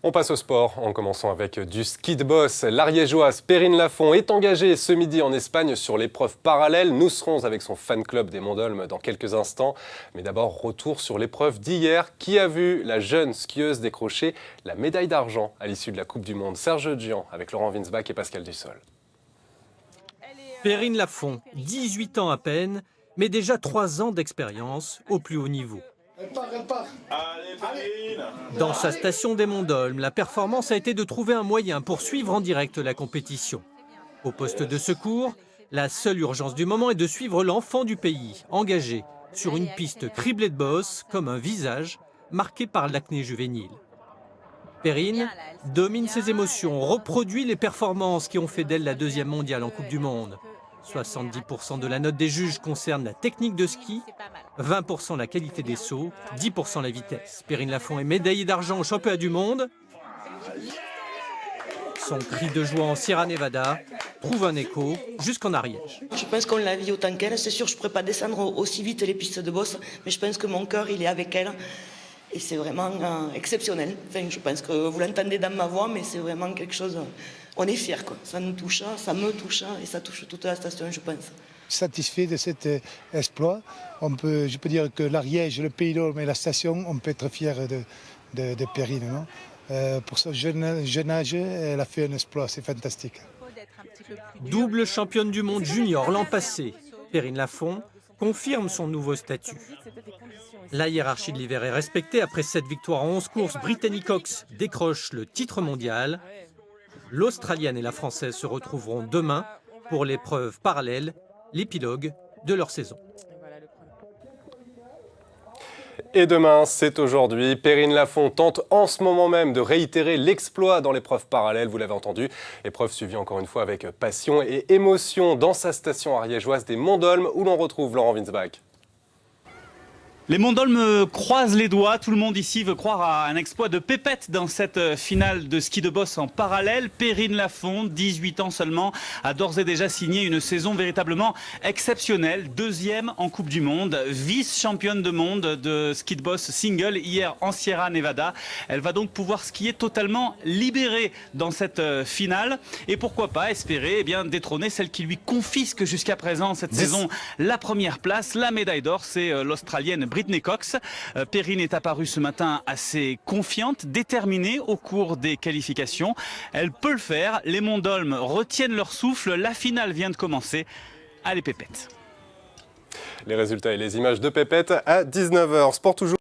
On passe au sport en commençant avec du ski de boss. L'Ariégeoise Perrine Lafont est engagée ce midi en Espagne sur l'épreuve parallèle. Nous serons avec son fan club des Monts-d'Olmes dans quelques instants. Mais d'abord, retour sur l'épreuve d'hier qui a vu la jeune skieuse décrocher la médaille d'argent à l'issue de la Coupe du Monde. Serge Gian avec Laurent Winsbach et Pascal Dussol. Perrine Lafont, 18 ans à peine, mais déjà 3 ans d'expérience au plus haut niveau. Dans sa station des Monts-d'Olmes, la performance a été de trouver un moyen pour suivre en direct la compétition. Au poste de secours, la seule urgence du moment est de suivre l'enfant du pays, engagé sur une piste criblée de bosses, comme un visage marqué par l'acné juvénile. Perrine domine ses émotions, reproduit les performances qui ont fait d'elle la 2e mondiale en Coupe du Monde. 70% de la note des juges concerne la technique de ski, 20% la qualité des sauts, 10% la vitesse. Perrine Lafont est médaillée d'argent au championnat du monde. Son cri de joie en Sierra Nevada trouve un écho jusqu'en Ariège. Je pense qu'on la vit autant qu'elle. C'est sûr, je ne pourrais pas descendre aussi vite les pistes de bosse, mais je pense que mon cœur, il est avec elle. Et c'est vraiment exceptionnel. Enfin, je pense que vous l'entendez dans ma voix, mais c'est vraiment quelque chose... On est fiers, quoi. Ça nous touche, ça me touche, et ça touche toute la station, je pense. Satisfait de cet exploit. Je peux dire que l'Ariège, le Pays d'Olmes et la station, on peut être fiers de Perrine. Non pour ce jeune âge, elle a fait un exploit, c'est fantastique. Double championne du monde junior l'an passé, Perrine Lafont confirme son nouveau statut. La hiérarchie de l'hiver est respectée. Après 7 victoires en 11 courses, Brittany Cox décroche le titre mondial. L'Australienne et la Française se retrouveront demain pour l'épreuve parallèle, l'épilogue de leur saison. Et demain, c'est aujourd'hui. Perrine Lafont tente en ce moment même de réitérer l'exploit dans l'épreuve parallèle, vous l'avez entendu. Épreuve suivie encore une fois avec passion et émotion dans sa station ariégeoise des Monts-d'Olmes où l'on retrouve Laurent Winsbach. Les Monts-d'Olmes croisent les doigts. Tout le monde ici veut croire à un exploit de pépette dans cette finale de ski de boss en parallèle. Perrine Lafont, 18 ans seulement, a d'ores et déjà signé une saison véritablement exceptionnelle. 2e en Coupe du Monde, vice-championne de monde de ski de boss single hier en Sierra Nevada. Elle va donc pouvoir skier totalement libérée dans cette finale. Et pourquoi pas espérer détrôner celle qui lui confisque jusqu'à présent cette saison la première place, la médaille d'or. C'est l'Australienne Brittany Cox. Perrine est apparue ce matin assez confiante, déterminée au cours des qualifications. Elle peut le faire. Les Monts-d'Olmes retiennent leur souffle. La finale vient de commencer. Allez, pépette. Les résultats et les images de Pépette à 19h. Sport toujours.